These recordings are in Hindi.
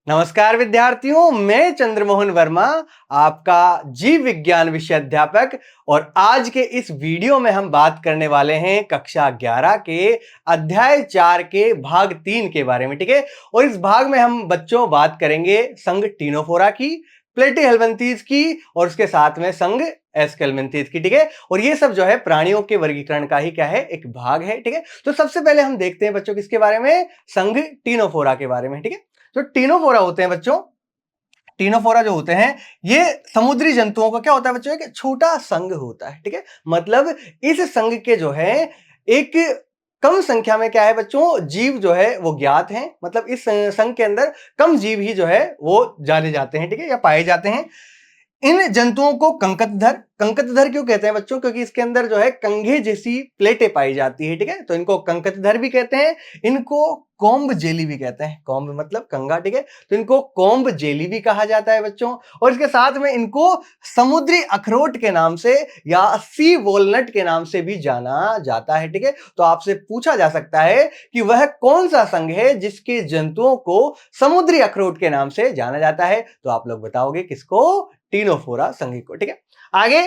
नमस्कार विद्यार्थियों, मैं चंद्रमोहन वर्मा, आपका जीव विज्ञान विषय अध्यापक। और आज के इस वीडियो में हम बात करने वाले हैं कक्षा 11 के अध्याय 4 के भाग 3 के बारे में। ठीक है, और इस भाग में हम बच्चों बात करेंगे संघ टीनोफोरा की, प्लेटीहेल्मिन्थीज की और उसके साथ में संघ एस्केल्मिन्थीज की। ठीक है, और ये सब जो है प्राणियों के वर्गीकरण का ही क्या है, एक भाग है। ठीक है, तो सबसे पहले हम देखते हैं बच्चों किसके बारे में, संघ टीनोफोरा के बारे में। ठीक है, जो टीनोफोरा होते हैं बच्चों, टीनोफोरा जो होते हैं ये समुद्री जंतुओं का क्या होता है बच्चों, एक छोटा संघ होता है। ठीक है, मतलब इस संघ के जो है एक कम संख्या में क्या है बच्चों, जीव जो है वो ज्ञात हैं। मतलब इस संघ के अंदर कम जीव ही जो है वो जाने जाते हैं। ठीक है, या पाए जाते हैं। इन जंतुओं को कंकतधर क्यों कहते हैं बच्चों, क्योंकि इसके अंदर जो है कंघे जैसी प्लेटें पाई जाती है। ठीक है, तो इनको कंकतधर भी कहते हैं, इनको कॉम्ब जेली भी कहते हैं। कॉम्ब मतलब कंगा। ठीक है, तो इनको कॉम्ब जेली भी कहा जाता है बच्चों। और इसके साथ में इनको समुद्री अखरोट के नाम से या सी वॉलनट के नाम से भी जाना जाता है। ठीक है, तो आपसे पूछा जा सकता है कि वह कौन सा संघ है जिसके जंतुओं को समुद्री अखरोट के नाम से जाना जाता है, तो आप लोग बताओगे किसको, टीनोफोरा संघ को। ठीक है, आगे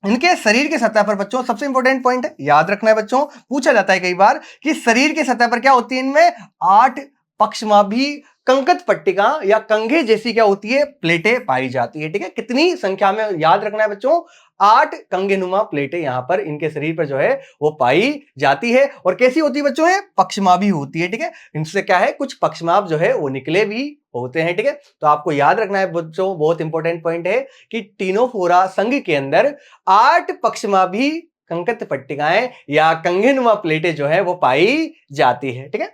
इनके शरीर की सतह पर बच्चों सबसे इंपॉर्टेंट पॉइंट है, याद रखना है बच्चों, पूछा जाता है कई बार कि शरीर की सतह पर क्या होती है, इनमें 8 पक्षमाभी कंकत पट्टिका या कंघे जैसी क्या होती है, प्लेटें पाई जाती है। ठीक है, कितनी संख्या में, याद रखना है बच्चों, 8 कंगेनुमा प्लेटें यहां पर इनके शरीर पर जो है वो पाई जाती है। और कैसी होती है बच्चों, ये पक्षमाभी होती है। ठीक है, इनसे क्या है, कुछ पक्षमाभ जो है वो निकले भी होते हैं। ठीक है, तो आपको याद रखना है बच्चों, बहुत इंपॉर्टेंट पॉइंट है कि टीनोफोरा संघ के अंदर 8 पक्षमाभी कंकत पट्टिकाएं या कंघेनुमा प्लेटें जो है वो पाई जाती है। ठीक है,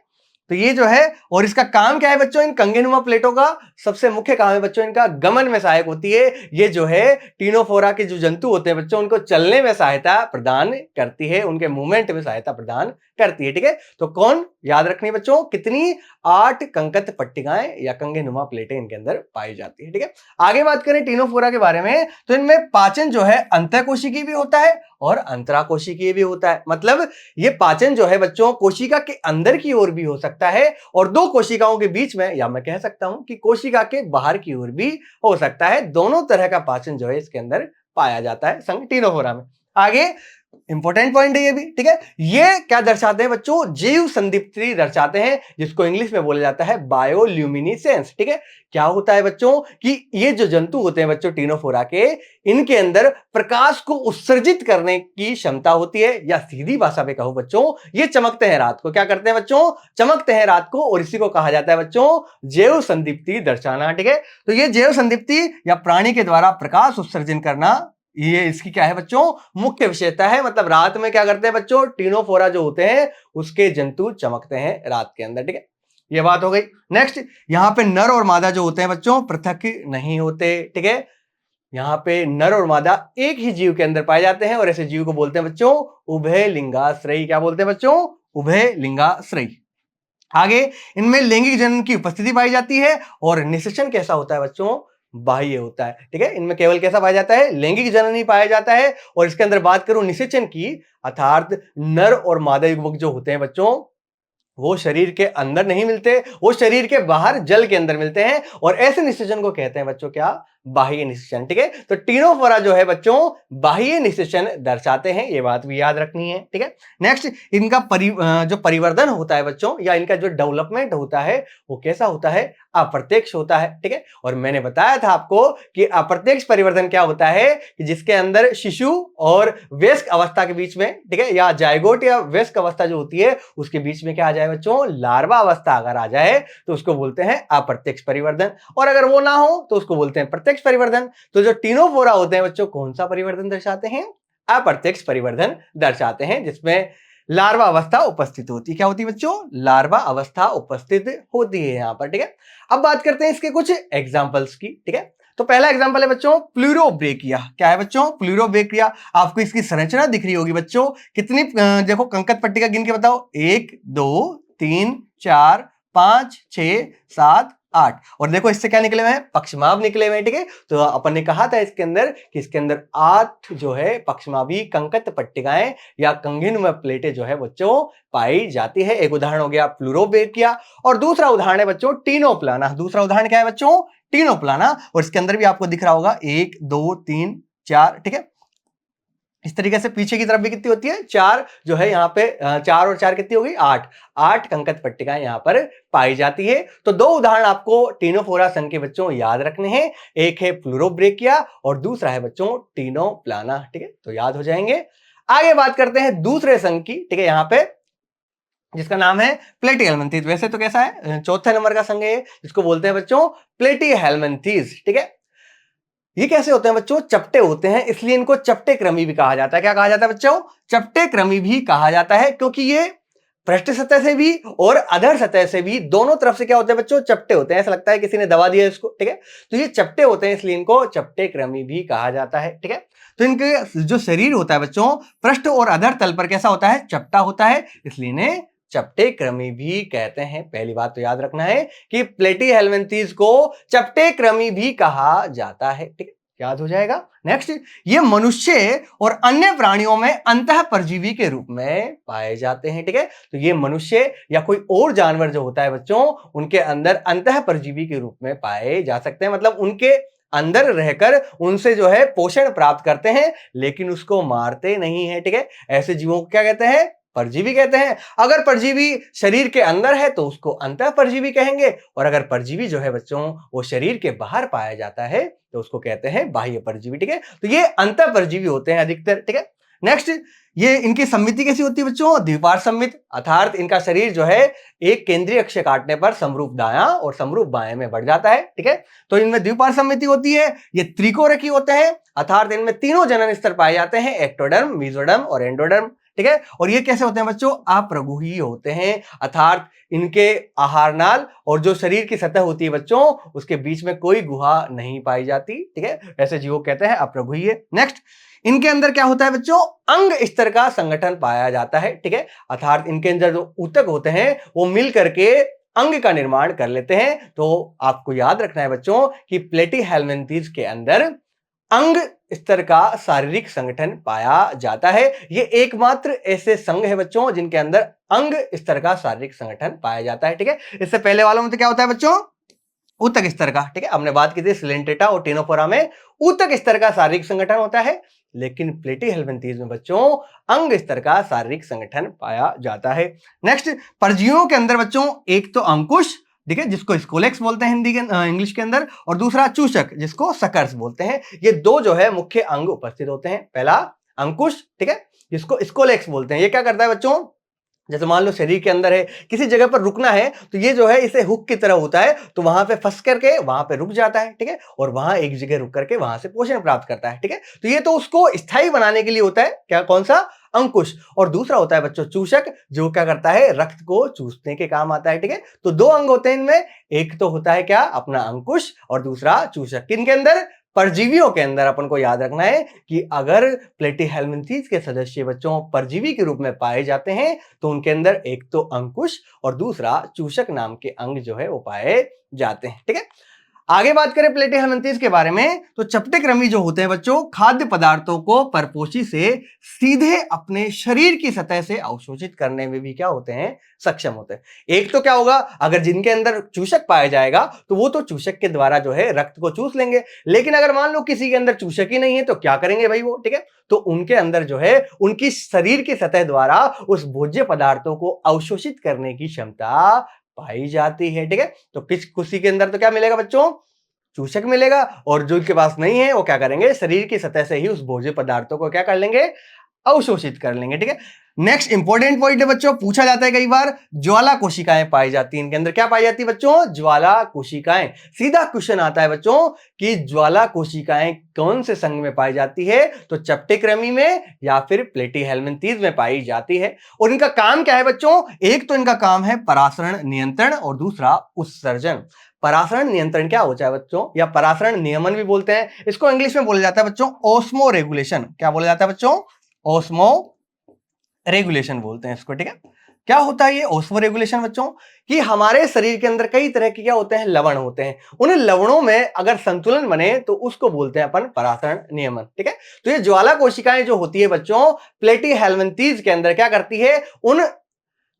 तो ये जो है, और इसका काम क्या है बच्चों, इन कंघेनुमा प्लेटों का सबसे मुख्य काम है बच्चों, इनका गमन में सहायक होती है। ये जो है टीनोफोरा के जो जंतु होते हैं बच्चों, उनको चलने में सहायता प्रदान करती है, उनके मूवमेंट में सहायता प्रदान करती है। ठीक है, तो कौन, याद रखनी है बच्चों, कितनी, 8 कंकत पट्टिकाएं या कंघेनुमा प्लेटें इनके अंदर पाई जाती है। ठीक है, आगे बात करें टीनोफोरा के बारे में, तो इनमें पाचन जो है अंतःकोशिकीय भी होता है और अंतराकोशिकीय भी होता है। मतलब ये पाचन जो है बच्चों कोशिका के अंदर की ओर भी हो सकता है और दो कोशिकाओं के बीच में, या मैं कह सकता हूं कि कोशिका के बाहर की ओर भी हो सकता है। दोनों तरह का पाचन जो है इसके अंदर पाया जाता है संघ टीनोफोरा में। आगे इंपॉर्टेंट पॉइंट है ये भी। ठीक है, ये क्या दर्शाते हैं बच्चों, जीव संदीप्ति दर्शाते हैं, जिसको इंग्लिश में बोला जाता है बायोल्यूमिनेसेंस। ठीक है, क्या होता है बच्चों कि ये जो जंतु होते हैं बच्चों टीनोफोरा के, इनके अंदर प्रकाश को उत्सर्जित करने की क्षमता होती है, या सीधी भाषा में कहूं बच्चों, ये चमकते हैं रात को। क्या करते हैं बच्चों, चमकते हैं रात को, और इसी को कहा जाता है बच्चों जैव संदीप्ति दर्शाना। ठीक है, तो ये जैव संदीप्ति या प्राणी के द्वारा प्रकाश उत्सर्जन करना, ये इसकी क्या है बच्चों, मुख्य विशेषता है। मतलब रात में क्या करते हैं बच्चों, टीनोफोरा जो होते हैं उसके जंतु चमकते हैं रात के अंदर। ठीक है, ये बात हो गई। नेक्स्ट, यहां पे नर और मादा जो होते हैं बच्चों पृथक नहीं होते। ठीक है, यहाँ पे नर और मादा एक ही जीव के अंदर पाए जाते हैं, और ऐसे जीव को बोलते हैं बच्चों उभय लिंगाश्रयी। क्या बोलते हैं बच्चों, उभय लिंगाश्रयी। आगे इनमें लैंगिक जनन की उपस्थिति पाई जाती है, और निषेचन कैसा होता है बच्चों, बाह्य होता है। ठीक है, इनमें केवल कैसा पाया जाता है, लैंगिक जनन ही पाया जाता है। और इसके अंदर बात करूं निषेचन की, अर्थात नर और मादा युग्मक जो होते हैं बच्चों, वो शरीर के अंदर नहीं मिलते, वो शरीर के बाहर जल के अंदर मिलते हैं, और ऐसे निषेचन को कहते हैं बच्चों क्या, बाह्य निषेचन। ठीक है, तो टीनोफोरा जो है बच्चों बाह्य निषेचन दर्शाते हैं, ये बात भी याद रखनी है। ठीक है, नेक्स्ट, इनका जो परिवर्धन होता है बच्चों, या इनका जो डेवलपमेंट होता है वो कैसा होता है, अप्रत्यक्ष होता है। ठीक है, और मैंने बताया था आपको कि अप्रत्यक्ष परिवर्तन क्या होता है, कि जिसके अंदर शिशु और वयस्क अवस्था के बीच में, ठीक है, या जायगोट या वयस्क अवस्था जो होती है उसके बीच में क्या आ जाए बच्चों, लार्वा अवस्था अगर आ जाए तो उसको बोलते हैं अप्रत्यक्ष परिवर्तन, और अगर वो ना हो तो उसको बोलते हैं प्रत्यक्ष परिवर्तन। तो जो टीनोफोरा होते हैं बच्चों कौन सा परिवर्तन दर्शाते हैं, अप्रत्यक्ष परिवर्तन दर्शाते हैं, जिसमें लार्वा अवस्था उपस्थित होती है। क्या होती है बच्चों, लार्वा अवस्था उपस्थित होती है यहां पर। ठीक है, अब बात करते हैं इसके कुछ एग्जांपल्स की। ठीक है, तो पहला एग्जांपल है बच्चों प्लूरोब्रेकिया। क्या है बच्चों, प्लूरोब्रेकिया। आपको इसकी संरचना दिख रही होगी बच्चों, कितनी देखो कंकत पट्टिका गिन के बताओ, 1 2 3 4 5, 6, 7, 8 और देखो इससे क्या निकले हुए हैं, पक्षमाभ निकले हुए हैं। ठीक है, तो अपन ने कहा था इसके अंदर कि इसके अंदर 8 जो है पक्षमाभी कंकत पट्टिकाएं या कंघिनुमा प्लेटें जो है बच्चों पाई जाती है। एक उदाहरण हो गया प्लूरोब्रेकिया और दूसरा उदाहरण है बच्चों टीनोप्लाना। दूसरा उदाहरण क्या है बच्चों, टीनोप्लाना। और इसके अंदर भी आपको दिख रहा होगा 1, 2, 3, 4। ठीक है, इस तरीके से पीछे की तरफ भी कितनी होती है, 4 जो है यहाँ पे 4 और 4 कितनी होगी, 8 कंकत पट्टिकाएं यहाँ पर पाई जाती है। तो दो उदाहरण आपको टीनोफोरा संघ के बच्चों याद रखने हैं, एक है प्लूरोब्रेकिया और दूसरा है बच्चों टीनोप्लाना। ठीक है, तो याद हो जाएंगे। आगे बात करते हैं दूसरे संघ की। ठीक है, यहाँ पे जिसका नाम है प्लेटीहेल्मिन्थीज। वैसे तो कैसा है, चौथे नंबर का संघ है जिसको बोलते हैं बच्चों प्लेटीहेल्मिन्थीज। ठीक है, ये कैसे होते हैं बच्चों, चपटे होते हैं, इसलिए इनको चपटे क्रमी भी कहा जाता है। क्या कहा जाता है बच्चों, चपटे क्रमी भी कहा जाता है, क्योंकि ये पृष्ठ सतह से भी और अधर सतह से भी दोनों तरफ से क्या होते हैं बच्चों, चपटे होते हैं। ऐसा लगता है किसी ने दबा दिया इसको। ठीक है, तो ये चपटे होते हैं इसलिए इनको चपटे क्रमी भी कहा जाता है। ठीक है, तो इनके जो शरीर होता है बच्चों पृष्ठ और अधर तल पर कैसा होता है, चपटा होता है, इसलिए इन्हें चपटे क्रमी भी कहते हैं। पहली बात तो याद रखना है कि प्लेटीहेल्मिन्थीज को चपटे क्रमी भी कहा जाता है। ठीक है, याद हो जाएगा। नेक्स्ट, ये मनुष्य और अन्य प्राणियों में अंतः परजीवी के रूप में पाए जाते हैं। ठीक है, तो ये मनुष्य या कोई और जानवर जो होता है बच्चों उनके अंदर अंतः परजीवी के रूप में पाए जा सकते हैं, मतलब उनके अंदर रहकर उनसे जो है पोषण प्राप्त करते हैं, लेकिन उसको मारते नहीं है। ठीक है, ऐसे जीवों को क्या कहते हैं, परजीवी कहते हैं। अगर परजीवी शरीर के अंदर है तो उसको अंतः परजीवी कहेंगे, और अगर परजीवी जो है बच्चों वो शरीर के बाहर पाया जाता है तो उसको कहते हैं बाह्य परजीवी। ठीक है, तो ये अंतः परजीवी होते हैं अधिकतर। ठीक है, नेक्स्ट, ये इनकी सम्मिति कैसी होती है बच्चों, द्विपार्श्व सम्मित, अर्थात इनका शरीर जो है एक केंद्रीय अक्ष काटने पर समरूप दायां और समरूप बाएं में बढ़ जाता है। ठीक है, तो इनमें द्विपार्श्व सम्मिति होती है। ये त्रिकोरकी होते हैं, अर्थात इनमें तीनों जनन स्तर पाए जाते हैं, एक्टोडर्म, मेसोडर्म और एंडोडर्म। ठीक है, और ये कैसे होते हैं बच्चों, अप्रगुही होते हैं, अर्थात इनके आहार नाल और जो शरीर की सतह होती है बच्चों उसके बीच में कोई गुहा नहीं पाई जाती। ठीक है, ऐसे जीवों कहते हैं अप्रगुही। नेक्स्ट, इनके अंदर क्या होता है बच्चों, अंग स्तर का संगठन पाया जाता है। ठीक है, अर्थात इनके अंदर जो ऊतक होते हैं वो मिल करके अंग का निर्माण कर लेते हैं। तो आपको याद रखना है बच्चों कि प्लेटीहेल्मिन्थीज के अंदर अंग स्तर का शारीरिक संगठन पाया जाता है। ये एकमात्र ऐसे संघ है बच्चों जिनके अंदर अंग स्तर का शारीरिक संगठन पाया जाता है। ठीक है, इससे पहले वालों में तो क्या होता है बच्चों, ऊतक स्तर का। ठीक है, हमने बात की थी सिलेंट्रेटा और टीनोफोरा में ऊतक स्तर का शारीरिक संगठन होता है, लेकिन प्लेटीहेल्मिन्थीज में बच्चों अंग स्तर का शारीरिक संगठन पाया जाता है। नेक्स्ट, परजीवियों के अंदर बच्चों एक तो अंकुश, ठीक है, जिसको स्कोलेक्स बोलते हैं हिंदी के इंग्लिश के अंदर, और दूसरा चूषक जिसको सकर्स बोलते हैं। ये दो जो है मुख्य अंग उपस्थित होते हैं। पहला अंकुश, ठीक है, जिसको स्कोलेक्स बोलते हैं। ये क्या करता है बच्चों, जैसे मान लो शरीर के अंदर है, किसी जगह पर रुकना है तो ये जो है इसे हुक की तरह होता है, तो वहां पे फंस करके वहां पे रुक जाता है। ठीक है, और वहां एक जगह रुक करके वहां से पोषण प्राप्त करता है। ठीक है, तो ये तो उसको स्थायी बनाने के लिए होता है, क्या, कौन सा, अंकुश। और दूसरा होता है बच्चों चूषक, जो क्या करता है, रक्त को चूसने के काम आता है। ठीक है, तो दो अंग होते हैं इनमें, एक तो होता है क्या, अपना अंकुश, और दूसरा चूषक। किनके अंदर, परजीवियों के अंदर। अपन को याद रखना है कि अगर प्लेटीहेल्मिन्थीज के सदस्य बच्चों परजीवी के रूप में पाए जाते हैं तो उनके अंदर एक तो अंकुश और दूसरा चूषक नाम के अंग जो है वो पाए जाते हैं। ठीक है, आगे बात करें प्लेटीहेल्मिन्थीज के बारे में, तो चपटे क्रमी जो होते हैं बच्चों खाद्य पदार्थों को परपोषी से सीधे अपने शरीर की सतह से अवशोषित करने में भी क्या होते हैं, सक्षम होते हैं। एक तो क्या होगा, अगर जिनके अंदर चूषक पाया जाएगा तो वो तो चूषक के द्वारा जो है रक्त को चूस लेंगे, लेकिन अगर मान लो किसी के अंदर चूषक ही नहीं है तो क्या करेंगे भाई वो। ठीक है, तो उनके अंदर जो है उनकी शरीर की सतह द्वारा उस भोज्य पदार्थों को अवशोषित करने की क्षमता पाई जाती है। ठीक है, तो किसी के अंदर तो क्या मिलेगा बच्चों, चूषक मिलेगा, और जो इनके पास नहीं है वो क्या करेंगे, शरीर की सतह से ही उस भोज्य पदार्थों को क्या कर लेंगे, अवशोषित कर लेंगे। ठीक है, नेक्स्ट इंपॉर्टेंट पॉइंट है बच्चों, पूछा जाता है कई बार, ज्वाला कोशिकाएं पाई जाती हैं इनके अंदर। क्या पाई जाती है बच्चों, ज्वाला कोशिकाएं। सीधा क्वेश्चन आता है बच्चों कि ज्वाला कोशिकाएं कौन से संघ में पाई जाती है, तो चपटे क्रमी में या फिर प्लेटीहेल्मिन्थीज में पाई जाती है। और इनका काम क्या है बच्चों, एक तो इनका काम है परासरण नियंत्रण और दूसरा उत्सर्जन। परासरण नियंत्रण क्या होता है बच्चों, या परासरण नियमन भी बोलते हैं इसको, इंग्लिश में बोला जाता है बच्चों ऑस्मो रेगुलेशन। क्या बोला जाता है बच्चों, ऑस्मो रेगुलेशन बोलते हैं इसको। ठीक है, क्या होता है ये ऑस्मोरेगुलेशन बच्चों? कि हमारे शरीर के अंदर कई तरह के क्या होते हैं, लवण होते हैं। उन लवणों में अगर संतुलन बने तो उसको बोलते हैं अपन परासरण नियमन। ठीक है, तो ये ज्वाला कोशिकाएं जो होती है बच्चों, प्लेटीहेल्मिन्थेस के अंदर क्या करती है, उन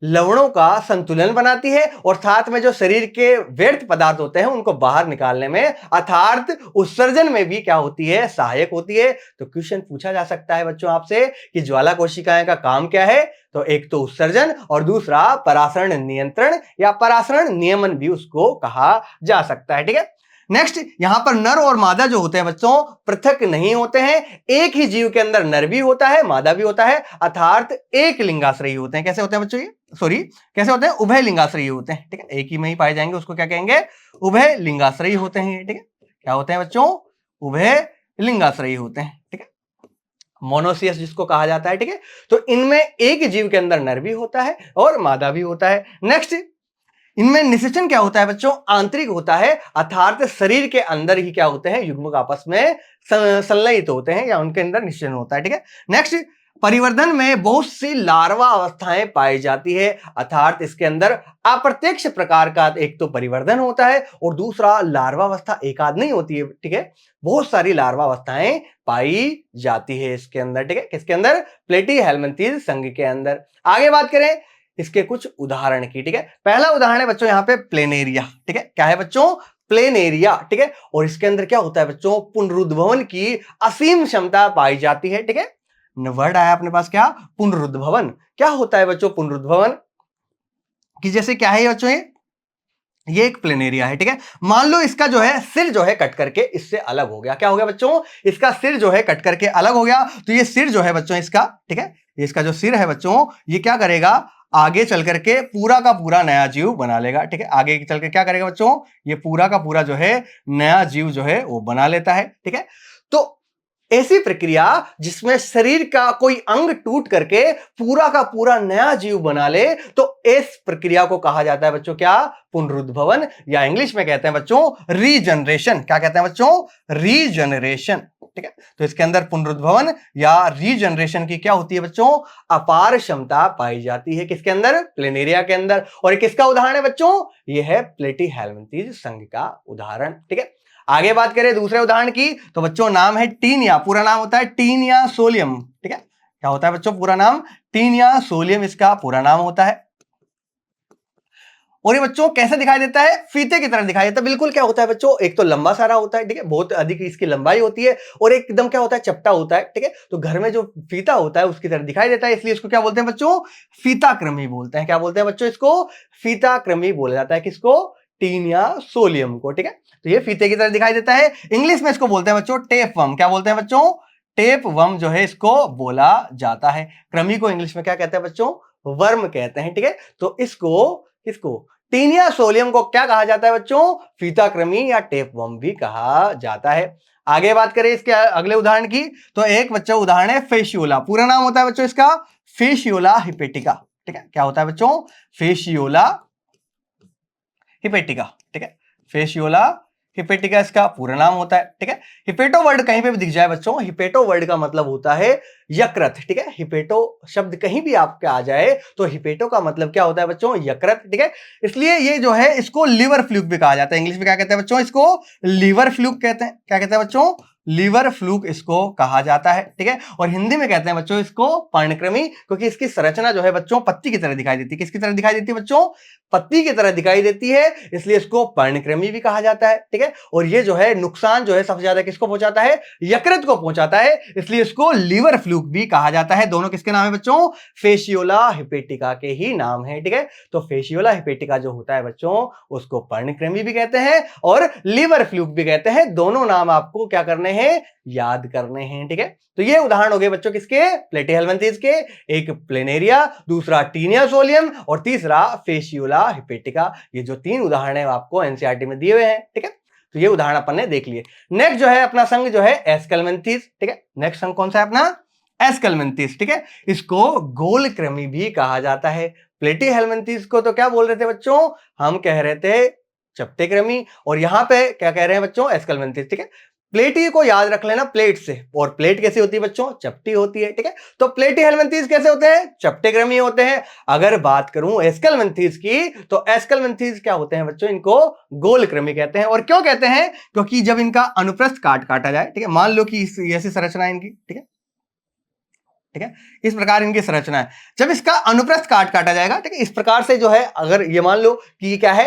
लवणों का संतुलन बनाती है और साथ में जो शरीर के व्यर्थ पदार्थ होते हैं उनको बाहर निकालने में अर्थात उत्सर्जन में भी क्या होती है, सहायक होती है। तो क्वेश्चन पूछा जा सकता है बच्चों आपसे कि ज्वाला कोशिकाएं का काम क्या है, तो एक तो उत्सर्जन और दूसरा परासरण नियंत्रण या परासरण नियमन भी उसको कहा जा सकता है। ठीक है, नेक्स्ट यहां पर नर और मादा जो होते हैं बच्चों पृथक नहीं होते हैं। एक ही जीव के अंदर नर भी होता है, मादा भी होता है, अर्थात एक लिंगाश्रयी होते हैं। कैसे होते हैं बच्चों ये, सॉरी कैसे होते हैं, उभय लिंगाश्रयी होते हैं। ठीक है, एक ही में ही पाए जाएंगे, उसको क्या कहेंगे, उभय लिंगाश्रयी होते हैं। ठीक है, क्या होते हैं बच्चों, उभय लिंगाश्रयी होते हैं। ठीक है, मोनोसियस जिसको कहा जाता है। ठीक है, तो इनमें एक जीव के अंदर नर भी होता है और मादा भी होता है। नेक्स्ट, इनमें निषेचन क्या होता है बच्चों, आंतरिक होता है, अर्थात शरीर के अंदर ही क्या होते हैं, युग्मक आपस में संलयित होते हैं या उनके अंदर निषेचन होता है। ठीक है, नेक्स्ट, परिवर्धन में बहुत सी लार्वा अवस्थाएं पाई जाती है, अर्थात इसके अंदर अप्रत्यक्ष प्रकार का एक तो परिवर्धन होता है और दूसरा लार्वा अवस्था एक आध नहीं होती है। ठीक है, बहुत सारी लार्वा अवस्थाएं पाई जाती है इसके अंदर। ठीक है, किसके अंदर, प्लेटीहेल्मिन्थेस संघ के अंदर। आगे बात करें इसके कुछ उदाहरण की। ठीक है, पहला उदाहरण है बच्चों यहाँ पे प्लेनेरिया। ठीक है, क्या है बच्चों, प्लेनेरिया। ठीक है, और इसके अंदर क्या होता है बच्चों, पुनरुद्भवन की असीम क्षमता पाई जाती है। ठीक है, वर्ड आया अपने पास क्या, पुनरुद्भवन। क्या होता है बच्चों पुनरुद्भवन, कि जैसे क्या है बच्चों, ये एक प्लेनेरिया है। ठीक है, मान लो इसका जो है सिर जो है कट करके इससे अलग हो गया। क्या हो गया बच्चों, इसका सिर जो है कट करके अलग हो गया। तो ये सिर जो है बच्चों इसका, ठीक है, इसका जो सिर है बच्चों, ये क्या करेगा, आगे चल करके पूरा का पूरा नया जीव बना लेगा। ठीक है, आगे चल के क्या करेगा बच्चों, ये पूरा का पूरा जो है नया जीव जो है वो बना लेता है। ठीक है, तो ऐसी प्रक्रिया जिसमें शरीर का कोई अंग टूट करके पूरा का पूरा नया जीव बना ले, तो इस प्रक्रिया को कहा जाता है बच्चों क्या, पुनरुद्भवन, या इंग्लिश में कहते हैं बच्चों रीजनरेशन। क्या कहते हैं बच्चों, रीजनरेशन। ठीक है, तो इसके अंदर पुनरुद्भवन या रीजनरेशन की क्या होती है बच्चों, अपार क्षमता पाई जाती है। किसके अंदर, प्लेनेरिया के अंदर। और किसका उदाहरण है बच्चों, यह है प्लेटीहेल्मिन्थेस संघ का उदाहरण। ठीक है, आगे बात करें दूसरे उदाहरण की, तो बच्चों नाम है टीनिया, पूरा नाम होता है टीनिया सोलियम। ठीक है, क्या होता है बच्चों, पूरा नाम टीनिया सोलियम इसका पूरा नाम होता है। और ये बच्चों कैसे दिखाई देता है, फीते की तरह दिखाई देता है। बिल्कुल क्या होता है बच्चों, एक तो लंबा सारा होता है, ठीक है, बहुत अधिक इसकी लंबाई होती है, और एकदम क्या होता है, चपटा होता है। ठीक है, तो घर में जो फीता होता है उसकी तरह दिखाई देता है, इसलिए इसको क्या बोलते हैं बच्चों, फीताक्रमी बोलते हैं। क्या बोलते हैं बच्चों, इसको फीताक्रमी बोला जाता है। किसको, टीनिया सोलियम को। ठीक है, तो ये फीते की तरह दिखाई देता है। इंग्लिश में इसको बोलते हैं बच्चों टेपवर्म। क्या बोलते हैं बच्चों, टेपवर्म जो है इसको बोला जाता है। कृमि को इंग्लिश में क्या कहते हैं बच्चों, वर्म कहते हैं। ठीक है, तो इसको टीनिया सोलियम को क्या कहा जाता है बच्चों, फीताकृमि या टेपवर्म भी कहा जाता है। आगे बात करें इसके अगले उदाहरण की, तो एक बच्चा उदाहरण है फेशियोला। पूरा नाम होता है बच्चों इसका फेशियोला हिपेटिका। ठीक है, क्या होता है बच्चों, फेशियोला हिपेटिका। ठीक है, फेशियोला हिपेटिका इसका पूरा नाम होता है। ठीक है, हिपेटो वर्ड कहीं पे भी दिख जाए बच्चों, हिपेटो वर्ड का मतलब होता है यकृत। ठीक है, हिपेटो शब्द कहीं भी आपके आ जाए तो हिपेटो का मतलब क्या होता है बच्चों, यकृत। ठीक है, इसलिए ये जो है इसको लिवर फ्लूक भी कहा जाता है। इंग्लिश में क्या कहते हैं बच्चों, इसको लिवर फ्लूक कहते हैं। क्या कहते हैं बच्चों, लिवर फ्लूक इसको कहा जाता है। ठीक है, और हिंदी में कहते हैं बच्चों इसको पर्णकृमि, क्योंकि इसकी संरचना जो है बच्चों पत्ती की तरह दिखाई देती है। किसकी तरह दिखाई देती है बच्चों, पत्ती की तरह दिखाई देती है, इसलिए इसको पर्णकृमि भी कहा जाता है। ठीक है, और ये जो है नुकसान जो है सबसे ज्यादा किसको पहुंचाता है, यकृत को पहुंचाता है, इसलिए इसको लिवर फ्लूक भी कहा जाता है। दोनों किसके नाम है बच्चों, फेशियोला हिपेटिका के ही नाम है। ठीक है, तो फेशियोला हिपेटिका जो होता है बच्चों उसको पर्णकृमि भी कहते हैं और लिवर फ्लूक भी कहते हैं। दोनों नाम आपको क्या करने हैं, याद करने हैं। ठीक है, तो ये उदाहरण हो गए बच्चों किसके, प्लेटीहेल्मिन्थेस के। एक प्लेनेरिया, दूसरा टीनिया सोलियम और तीसरा फेशियोला हिपेटिका। ये जो तीन उदाहरण है आपको एनसीईआरटी में दिए हुए हैं। ठीक है, तो ये उदाहरण अपन ने देख लिए। नेक्स्ट जो है अपना संघ जो है एस्केल्मेंथेस। ठीक है, नेक्स्ट संघ कौन सा है अपना, एस्केल्मेंथेस। ठीक है, इसको गोलकृमि भी कहा जाता है। प्लेटीहेल्मिन्थेस को तो क्या बोल रहे थे बच्चों, हम कह रहे थे चपटे कृमि, और यहां पे क्या कह रहे हैं बच्चों, एस्केल्मेंथेस। ठीक है, प्लेटी को याद रख लेना प्लेट से, और प्लेट कैसी होती है बच्चों? चपटी होती है, ठीक है। तो प्लेटी हेलमिंथेस कैसे होते हैं? चपटेक्रमी होते हैं। अगर बात करूं एस्केलमेंथीज की, तो एस्केलमेंथीज क्या होते हैं बच्चों? इनको गोलक्रमी कहते हैं। और क्यों कहते हैं? क्योंकि जब इनका अनुप्रस्थ काटा जाए, ठीक है, मान लो कि ऐसी संरचना है इनकी, ठीक है, ठीक है, इस प्रकार इनकी संरचना है। जब इसका अनुप्रस्थ काटा जाएगा, ठीक है, इस प्रकार से जो है, अगर ये मान लो कि ये क्या है,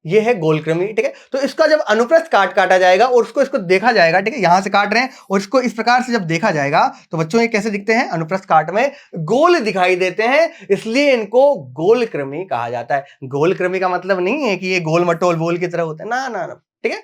ये है गोलक्रमी, ठीक है, तो इसका जब अनुप्रस्थ काटा जाएगा और इसको देखा जाएगा, ठीक है, यहां से काट रहे हैं और इसको इस प्रकार से जब देखा जाएगा, तो बच्चों ये कैसे दिखते हैं? अनुप्रस्थ काट में गोल दिखाई देते हैं, इसलिए इनको गोलक्रमी कहा जाता है। गोलक्रमी का मतलब नहीं है कि ये गोल मटोल बोल की तरह होते हैं, ना ना ना, ठीक है।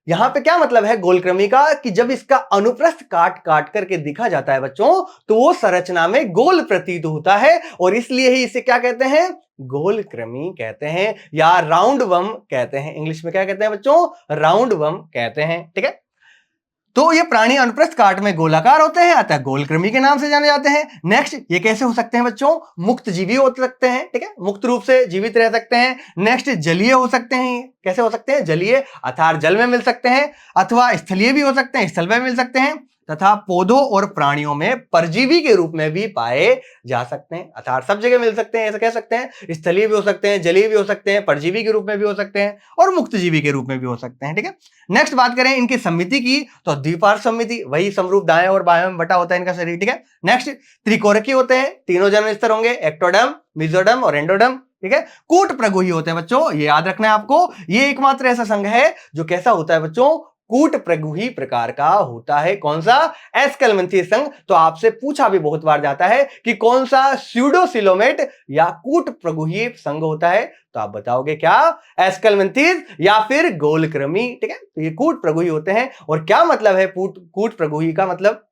यहां पे क्या मतलब है गोलक्रमी का? कि जब इसका अनुप्रस्थ काट करके दिखा जाता है बच्चों, तो वो संरचना में गोल प्रतीत होता है, और इसलिए ही इसे क्या कहते हैं? गोलक्रमी कहते हैं, या राउंड वम कहते हैं। इंग्लिश में क्या कहते हैं बच्चों? राउंड वम कहते हैं, ठीक है। तो ये प्राणी अनुप्रस्थ काट में गोलाकार होते हैं, अतः गोलक्रमी के नाम से जाने जाते हैं। नेक्स्ट, ये कैसे हो सकते हैं बच्चों? मुक्त जीवी हो सकते हैं, ठीक है, मुक्त रूप से जीवित रह सकते हैं। नेक्स्ट, जलीय हो सकते हैं। कैसे हो सकते हैं? जलीय, अर्थात जल में मिल सकते हैं, अथवा स्थलीय भी हो सकते हैं, स्थल में मिल सकते हैं, तथा पौधों और प्राणियों में परजीवी के रूप में भी पाए जा सकते हैं, अर्थात सब जगह मिल सकते हैं, ऐसा कह सकते हैं। स्थलीय भी हो सकते हैं, जलीय भी हो सकते हैं, परजीवी के रूप में भी हो सकते हैं, और मुक्तजीवी के रूप में भी हो सकते हैं, ठीक है। नेक्स्ट बात करें इनकी समिति की, तो द्विपार्श्व समिति, वही समरूप दाएं और बाएं में बटा होता है इनका शरीर, ठीक है। नेक्स्ट, त्रिकोरकी होते हैं, तीनों जन्म स्तर होंगे, एक्टोडर्म, मेसोडर्म और एंडोडर्म, ठीक है। कूट प्रगुही होते हैं बच्चों, ये याद रखना है आपको। ये एकमात्र ऐसा संघ है जो कैसा होता है बच्चों? कूट प्रगुही प्रकार का होता है। कौन सा? एस्केलमेंथीज संघ। तो आपसे पूछा भी बहुत बार जाता है कि कौन सा स्यूडोसिलोमेट या कूट प्रगुही संघ होता है, तो आप बताओगे क्या? एस्केलमेंथीज या फिर गोलक्रमी, ठीक है। तो ये कूट प्रगुही होते हैं। और क्या मतलब है कूट प्रगुही का? मतलब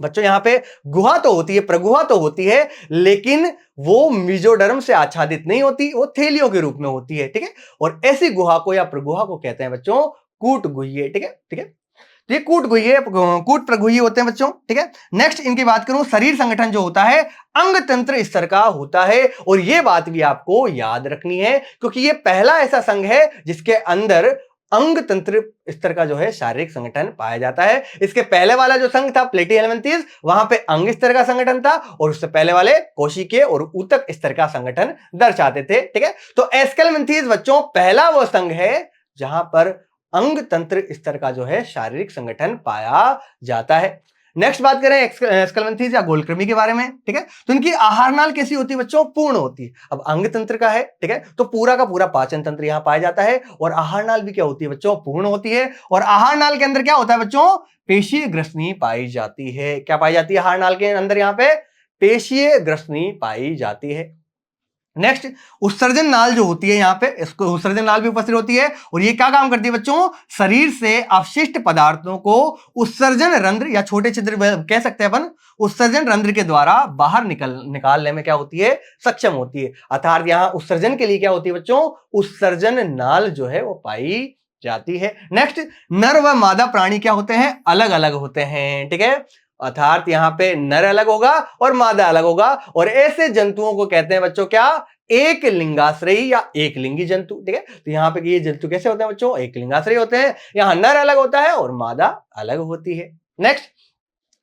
बच्चों यहां पे गुहा तो होती है, प्रगुहा तो होती है, लेकिन वो मेसोडर्म से आच्छादित नहीं होती, वो थैलियों के रूप में होती है, ठीक है। और ऐसी गुहा को या प्रगुहा को कहते हैं बच्चों कूट गुह्य, ठीक है, ठीक है। तो ये कूट गुह्य, कूट प्रगुह्य होते हैं बच्चों, ठीक है। नेक्स्ट इनकी बात करूं, शरीर संगठन जो होता है अंग तंत्र स्तर का होता है, और ये बात भी आपको याद रखनी है, क्योंकि ये पहला ऐसा संघ है जिसके अंदर अंग तंत्र स्तर का जो है शारीरिक संगठन पाया जाता है। इसके पहले वाला जो संघ था प्लेटी हेलमिंथेस, वहां पे अंग स्तर का संगठन था, और उससे पहले वाले कोशिकीय और ऊतक स्तर का संगठन दर्शाते थे, ठीक है। तो एस्केलमेंथेस बच्चों पहला वो संघ है जहां पर अंग तंत्र स्तर का जो है शारीरिक संगठन पाया जाता है। नेक्स्ट बात करें एस्केलमेंथेस या गोलक्रमी के बारे में, ठीक है। तो इनकी आहार नाल कैसी होती है बच्चों? पूर्ण होती है। अब अंग तंत्र का है, ठीक है, तो पूरा का पूरा पाचन तंत्र यहां पाया जाता है, और आहार नाल भी क्या होती है बच्चों? पूर्ण होती है। और आहार नाल के अंदर क्या होता है बच्चों? पेशीय ग्रसनी पाई जाती है। क्या पाई जाती है आहार नाल के अंदर? यहां पे पेशीय ग्रसनी पाई जाती है। नेक्स्ट, उत्सर्जन नाल जो होती है यहां पे, इसको उत्सर्जन नाल भी उपस्थित होती है, और ये क्या काम करती है बच्चों? शरीर से अवशिष्ट पदार्थों को उत्सर्जन रंध्र या छोटे छिद्र कह सकते हैं अपन, उत्सर्जन रंध्र के द्वारा बाहर निकालने में क्या होती है? सक्षम होती है। अर्थात यहां उत्सर्जन के लिए क्या होती है बच्चों? उत्सर्जन नाल जो है वो पाई जाती है। नेक्स्ट, नर व मादा प्राणी क्या होते हैं? अलग अलग होते हैं, ठीक है। अर्थात यहां पे नर अलग होगा और मादा अलग होगा, और ऐसे जंतुओं को कहते हैं बच्चों क्या? एक लिंगाश्रयी या एक लिंगी जंतु, ठीक है। तो यहां पे ये जंतु कैसे होते हैं बच्चों? एक लिंगाश्रयी होते हैं। यहां नर अलग होता है और मादा अलग होती है। नेक्स्ट,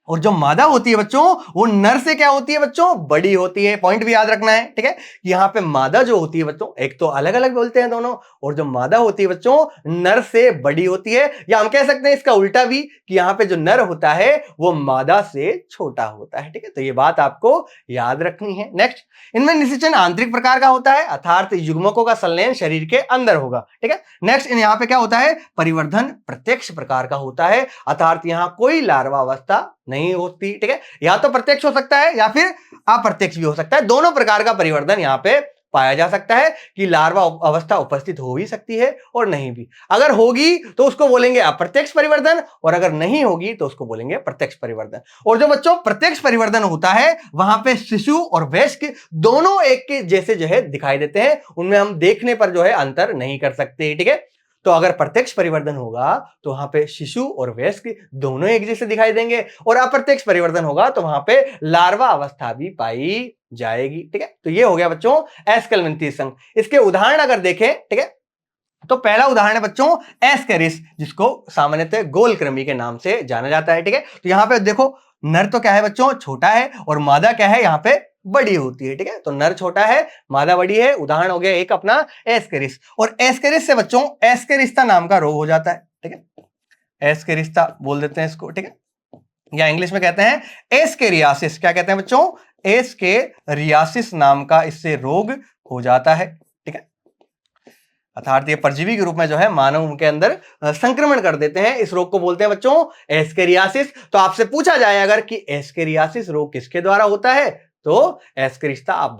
और जो मादा होती है बच्चों वो नर से क्या होती है बच्चों? बड़ी होती है। पॉइंट भी याद रखना है, ठीक है। यहां पे मादा जो होती है बच्चों, एक तो अलग अलग बोलते हैं दोनों, और जो मादा होती है बच्चों नर से बड़ी होती है, या हम कह सकते हैं इसका उल्टा भी कि यहां पे जो नर होता है वो मादा से छोटा होता है, ठीक है। तो ये बात आपको याद रखनी है। नेक्स्ट, इनमें निषेचन आंतरिक प्रकार का होता है, अर्थात युग्मकों का संलयन शरीर के अंदर होगा, ठीक है। नेक्स्ट, यहाँ पे क्या होता है? परिवर्धन प्रत्यक्ष प्रकार का होता है, अर्थात यहाँ कोई लार्वा अवस्था नहीं होती, ठीक है। या तो प्रत्यक्ष हो सकता है या फिर अप्रत्यक्ष भी हो सकता है। दोनों प्रकार का परिवर्तन यहाँ पे पाया जा सकता है, कि लार्वा अवस्था उपस्थित हो भी सकती है और नहीं भी। अगर होगी तो उसको बोलेंगे अप्रत्यक्ष परिवर्तन, और अगर नहीं होगी तो उसको बोलेंगे प्रत्यक्ष परिवर्तन। और जो बच्चों प्रत्यक्ष परिवर्तन होता है वहां पे शिशु और वयस्क दोनों एक के जैसे जो है दिखाई देते हैं, उनमें हम देखने पर जो है अंतर नहीं कर सकते, ठीक है। तो अगर प्रत्यक्ष परिवर्तन होगा तो वहां पे शिशु और वयस्क दोनों एक जैसे दिखाई देंगे, और अप्रत्यक्ष परिवर्तन होगा तो वहां पे लार्वा अवस्था भी पाई जाएगी, ठीक है। तो ये हो गया बच्चों एस्केलमेंथेस संघ। इसके उदाहरण अगर देखें, ठीक है, तो पहला उदाहरण है बच्चों एस्केरिस, जिसको सामान्यतः गोलकृमि के नाम से जाना जाता है। ठीक है, तो यहां पे देखो नर तो क्या है बच्चों, छोटा है, और मादा क्या है, यहाँ पे बड़ी होती है। ठीक है, तो नर छोटा है, मादा बड़ी है। उदाहरण हो गया एक अपना एस्केरिस। और एस्केरिस से बच्चों एस्केरिस्ता नाम का रोग हो जाता है। ठीक है, एस्केरिस्ता बोल देते हैं इसको। ठीक है, या इंग्लिश में कहते हैं एस्केरियासिस। क्या कहते हैं बच्चों, एस्केरियासिस नाम का इससे रोग हो जाता है। ठीक है, अर्थात ये परजीवी के रूप में जो है मानव के अंदर संक्रमण कर देते हैं। इस रोग को बोलते हैं बच्चों एस्केरियासिस। तो आपसे पूछा जाए अगर कि एस्केरियासिस रोग किसके द्वारा होता है, तो एस्केरिस्ता आप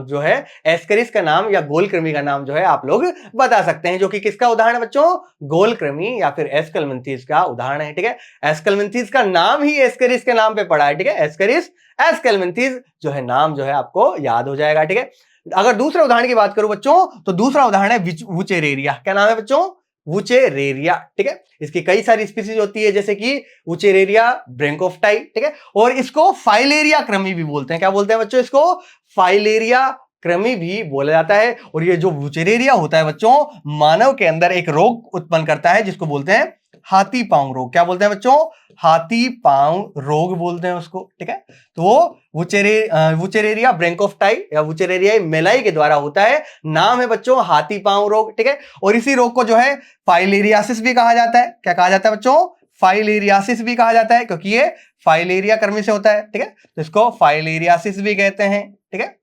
जो है एस्केरिस का नाम या गोलकृमि का नाम जो है आप लोग बता सकते हैं, जो कि किसका उदाहरण है बच्चों, गोलकृमि या फिर एस्केलमेंथीज का उदाहरण है। ठीक है, एस्केलमेंथीज का नाम ही एस्केरिस के नाम पे पड़ा है। ठीक है, एस्केरिस एस्केलमेंथीज जो है नाम जो है आपको याद हो जाएगा। ठीक है, अगर दूसरे उदाहरण की बात करूं बच्चों, तो दूसरा उदाहरण है वुचेरेरिया। क्या नाम है बच्चों, वुचेरेरिया। ठीक है, इसकी कई सारी स्पीसीज होती है, जैसे कि वुचेरेरिया ब्रैंकोफ्टाई। ठीक है, और इसको फाइलेरिया क्रमी भी बोलते हैं। क्या बोलते हैं बच्चों, इसको फाइलेरिया क्रमी भी बोला जाता है। और ये जो वुचेरेरिया होता है बच्चों, मानव के अंदर एक रोग उत्पन्न करता है जिसको बोलते हैं हाथी पांव रोग। क्या बोलते हैं बच्चों, हाथी पांव रोग बोलते हैं उसको। ठीक है, तो वो वुचेरेरिया ब्रैंकोफ्टाई या वुचेरेरिया मेलाई के द्वारा होता है। नाम है बच्चों हाथी पांव रोग। ठीक है, और इसी रोग को जो है फाइलेरियासिस भी कहा जाता है। क्या कहा जाता है बच्चों, फाइलेरियासिस भी कहा जाता है, क्योंकि ये फाइलेरिया क्रमी से होता है। ठीक है, तो इसको फाइलेरियासिस भी कहते हैं। ठीक है,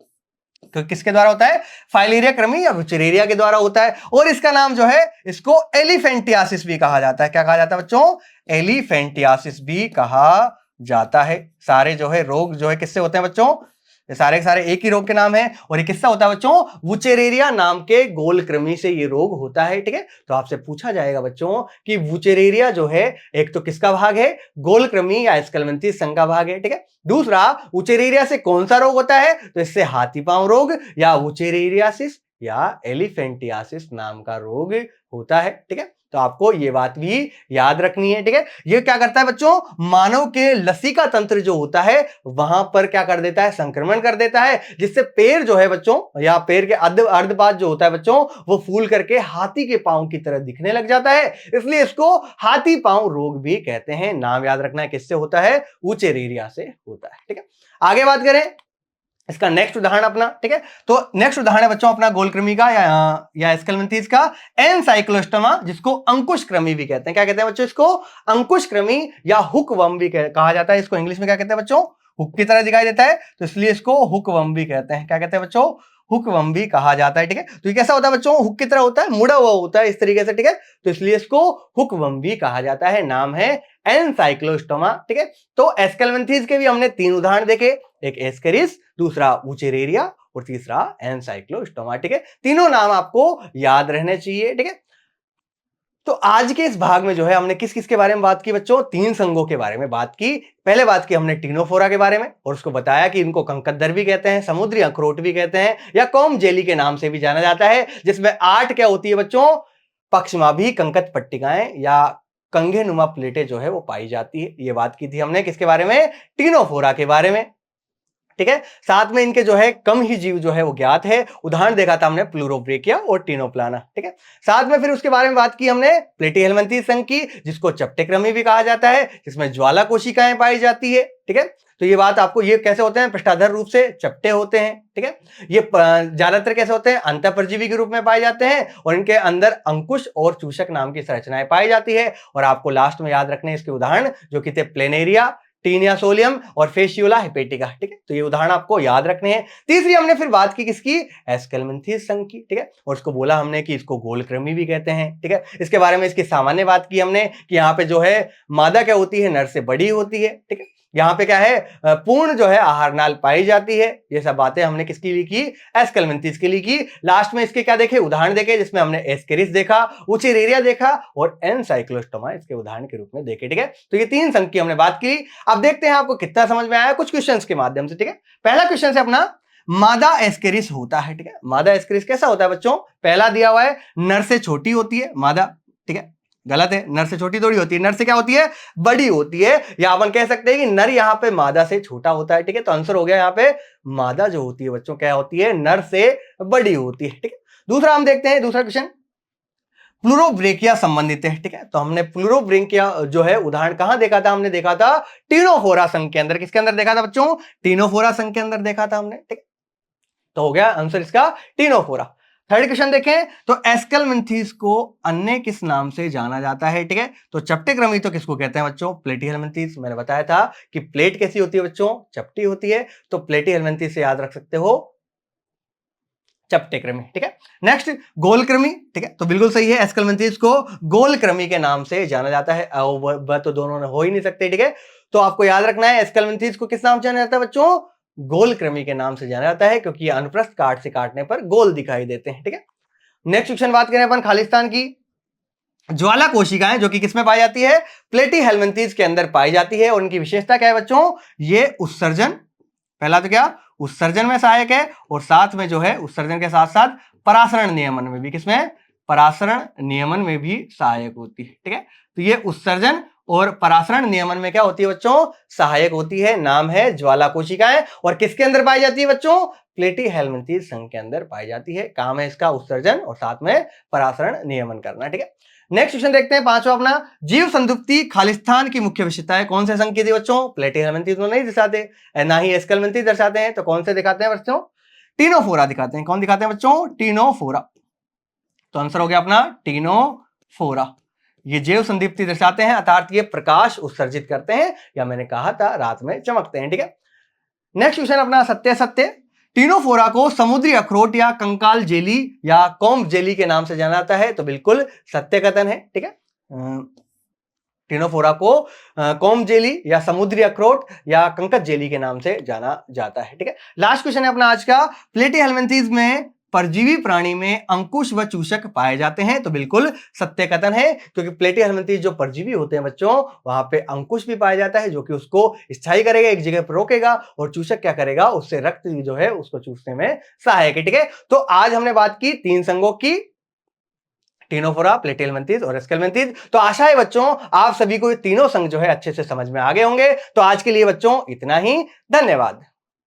तो किसके द्वारा होता है, फाइलेरिया क्रमी या वुचेरेरिया के द्वारा होता है। और इसका नाम जो है इसको एलिफेंटियासिस भी कहा जाता है। क्या कहा जाता है बच्चों, एलिफेंटियासिस भी कहा जाता है। सारे जो है रोग जो है किससे होते हैं बच्चों, ये सारे के सारे एक ही रोग के नाम है। और ये किससा होता है बच्चों, वुचेरेरिया नाम के गोलकृमि से ये रोग होता है। ठीक है, तो आपसे पूछा जाएगा बच्चों कि वुचेरेरिया जो है एक तो किसका भाग है, गोलकृमि या एस्केलमेंथीज संघ का भाग है। ठीक है, दूसरा वुचेरेरिया से कौन सा रोग होता है, तो इससे हाथी पांव रोग या वुचेरेरियासिस या एलिफेंटियासिस नाम का रोग होता है। ठीक है, तो आपको ये बात भी याद रखनी है। ठीक है, ये क्या करता है बच्चों, मानव के लसिका तंत्र जो होता है वहां पर क्या कर देता है, संक्रमण कर देता है, जिससे पैर जो है बच्चों या पैर के अर्धपाद जो होता है बच्चों, वो फूल करके हाथी के पांव की तरह दिखने लग जाता है। इसलिए इसको हाथी पांव रोग भी कहते हैं। नाम याद रखना है किससे होता है, वुचेरेरिया से होता है। ठीक है, आगे बात करें इसका नेक्स्ट उदाहरण अपना। ठीक है, तो नेक्स्ट उदाहरण है बच्चों अपना गोलकृमि का या एस्केलमेंथीज का एनसाइक्लोस्टोमा, जिसको अंकुश क्रमी भी कहते हैं। क्या कहते हैं बच्चों, इसको अंकुश क्रमी या हुकवर्म भी कहा जाता है। इसको इंग्लिश में क्या कहते हैं बच्चों, हुक की तरह दिखाई देता है, तो इसलिए इसको हुकवर्म भी कहते हैं। क्या कहते हैं बच्चों, हुकवर्म भी कहा जाता है। ठीक है, तो ये कैसा होता है बच्चों, हुक की तरह होता है, मुड़ा हुआ होता है इस तरीके से। ठीक है, तो इसलिए इसको हुकवर्म भी कहा जाता है। नाम है एनसाइक्लोस्टोमा। ठीक है, तो एस्केलमेंथीज के भी हमने 3 उदाहरण देखे, एक एस्केरिस, दूसरा वुचेरेरिया और तीसरा एनसाइक्लोस्टोमा। ठीक है, तीनों नाम आपको याद रहने चाहिए। ठीक है, तो आज के इस भाग में जो है हमने किस किस के बारे में बात की बच्चों, 3 संघों के बारे में बात की। पहले बात की हमने टिनोफोरा के बारे में और उसको बताया कि इनको कंकद्दर भी कहते हैं, समुद्री अखरोट भी कहते हैं, या कॉम जेली के नाम से भी जाना जाता है, जिसमें 8 क्या होती है बच्चों, पक्षमाभी कंकत पट्टिकाएं या कंघे नुमा प्लेटें जो है वो पाई जाती है। ये बात की थी हमने किसके बारे में, टिनोफोरा के बारे में। ठीक है, साथ में इनके जो है कम ही जीव जो है वो ज्ञात है। उदाहरण देखा था हमने प्लूरोब्रेकिया और टिनोप्लाना। ठीक है, साथ में फिर उसके बारे में बात की हमने प्लेटीहेलमिन्थीज संघ की, जिसको चपटेक्रमी भी कहा जाता है, जिसमें ज्वाला कोशिकाएं पाई जाती है। ठीक है, तो ये बात आपको, ये कैसे होते हैं, पृष्ठाधार रूप से चपटे होते हैं। ठीक है, ये ज्यादातर कैसे होते हैं, अंतःपरजीवी के रूप में पाए जाते हैं और इनके अंदर अंकुश और चूषक नाम की संरचनाएं पाई जाती है। और आपको लास्ट में याद रखने इसके उदाहरण जो कि थे प्लेनेरिया, टीनिया सोलियम और फेशियोला हेपेटिका। ठीक है, तो ये उदाहरण आपको याद रखने हैं। तीसरी हमने फिर बात की किसकी, एस्केलमेंथीज संघ की। ठीक है, और इसको बोला हमने कि इसको गोलकृमि भी कहते हैं। ठीक है, इसके बारे में इसकी सामान्य बात की हमने कि यहाँ पे जो है मादा क्या होती है, नर से बड़ी होती है। ठीक है, यहाँ पे क्या है, पूर्ण जो है आहार नाल पाई जाती है। ये सब बातें हमने किसकी ली की, एस्केलमेंथीज के लिए की। लास्ट में इसके क्या देखे, उदाहरण देखे, जिसमें हमने एस्केरिस देखा, वुचेरेरिया देखा और एनसाइक्लोस्टोमा इसके उदाहरण के रूप में देखे। ठीक है, तो ये 3 संघ की हमने बात की। अब देखते हैं आपको कितना समझ में आया कुछ क्वेश्चंस के माध्यम से। ठीक है, पहला क्वेश्चन है अपना, मादा एस्केरिस होता है। ठीक है, मादा एस्केरिस कैसा होता है बच्चों, पहला दिया हुआ है नर से छोटी होती है मादा। ठीक है, गलत है, नर से छोटी थोड़ी होती है, नर से क्या होती है, बड़ी होती है, या अपन कह सकते हैं कि नर यहां पे मादा से छोटा होता है। ठीक है, तो आंसर हो गया यहां पे मादा जो होती है बच्चों क्या होती है, नर से बड़ी होती है। ठीक है, दूसरा हम देखते हैं दूसरा क्वेश्चन, प्लूरोब्रेकिया संबंधित है। ठीक है, तो हमने प्लूरोब्रेकिया जो है उदाहरण कहां देखा था? हमने देखा था टीनोफोरा संघ के अंदर। किसके अंदर देखा था बच्चों? टीनोफोरा संघ के अंदर देखा था हमने। ठीक, तो हो गया आंसर इसका टीनोफोरा। थर्ड क्वेश्चन देखें तो एस्केलमेंथीज को अन्य किस नाम से जाना जाता है? ठीक है, तो चपटे क्रमी तो किसको कहते हैं बच्चों? प्लेटीहेलमिन्थीज। मैंने बताया था कि प्लेट कैसी होती है बच्चों? चपटी होती है, तो प्लेटीहेलमिन्थीज से याद रख सकते हो चपटे क्रमी। ठीक है, नेक्स्ट गोलक्रमी। ठीक है, तो बिल्कुल सही है, एस्केलमेंथीज को गोलक्रमी के नाम से जाना जाता है। वह तो दोनों हो ही नहीं सकते। ठीक है, तो आपको याद रखना है एस्केलमेंथीज को किस नाम से जाना जाता है बच्चों? गोलक्रमी के नाम से जाना जाता है, क्योंकि ये अनुप्रस्थ काट से काटने पर गोल दिखाई देते हैं। ठीक है, नेक्स्ट क्वेश्चन बात करें अपन खालिस्तान की। ज्वाला कोशिकाएं जो कि किसमें पाई जाती है? प्लेटीहेलमिन्थीज के अंदर पाई जाती है, और उनकी विशेषता क्या है बच्चों? ये उत्सर्जन, पहला तो क्या उत्सर्जन में सहायक है, और साथ में जो है उत्सर्जन के साथ साथ परासरण नियमन में भी, किसमें? परासरण नियमन में भी सहायक होती है। ठीक है, तो ये उत्सर्जन और परासरण नियमन में क्या होती है बच्चों? सहायक होती है। नाम है ज्वाला कोशिकाएं, और किसके अंदर पाई जाती है बच्चों? प्लेटीहेलमिन्थीज संघ के अंदर पाई जाती है। काम है इसका उत्सर्जन और साथ में परासरण नियमन करना। ठीक है, नेक्स्ट क्वेश्चन देखते हैं पांचवा अपना, जीव संतुप्ति खालिस्तान की मुख्य विशेषताएं कौन से संघ की थी बच्चों? प्लेटीहेलमिन्थीज तो नहीं दिखाते, ना ही एस्केलमेंथीज दर्शाते हैं, तो कौन से दिखाते हैं बच्चों? टीनोफोरा दिखाते हैं। कौन दिखाते हैं बच्चों? टीनोफोरा। तो आंसर हो गया अपना टीनोफोरा। ये जैव संदीप्ति दर्शाते हैं, अर्थात ये प्रकाश उत्सर्जित करते हैं, या मैंने कहा था रात में चमकते हैं। ठीक है, नेक्स्ट क्वेश्चन अपना सत्य सत्य। टीनोफोरा को समुद्री अखरोट या कंकाल जेली या कॉम्ब जेली के नाम से जाना जाता है, तो बिल्कुल सत्य कथन है। ठीक है, टीनोफोरा को कॉम्ब जेली या समुद्री अखरोट या कंकत जेली के नाम से जाना जाता है। ठीक है, लास्ट क्वेश्चन है अपना आज का, प्लेटीहेलमिन्थीज में परजीवी प्राणी में अंकुश व चूषक पाए जाते हैं, तो बिल्कुल सत्य कथन है, क्योंकि प्लेटीहेलमिन्थीज जो परजीवी होते हैं बच्चों, वहां पे अंकुश भी पाया जाता है, जो कि उसको स्थायी करेगा, एक जगह पर रोकेगा, और चूषक क्या करेगा? उससे रक्त जो है उसको चूसने में सहायक है। ठीक है, तो आज हमने बात की तीन संघों की, टीनोफोरा, प्लेटीहेलमिन्थीज और एस्केलमेंथीज। तो आशा है बच्चों आप सभी को ये तीनों संघ जो है अच्छे से समझ में आ गए होंगे। तो आज के लिए बच्चों इतना ही, धन्यवाद।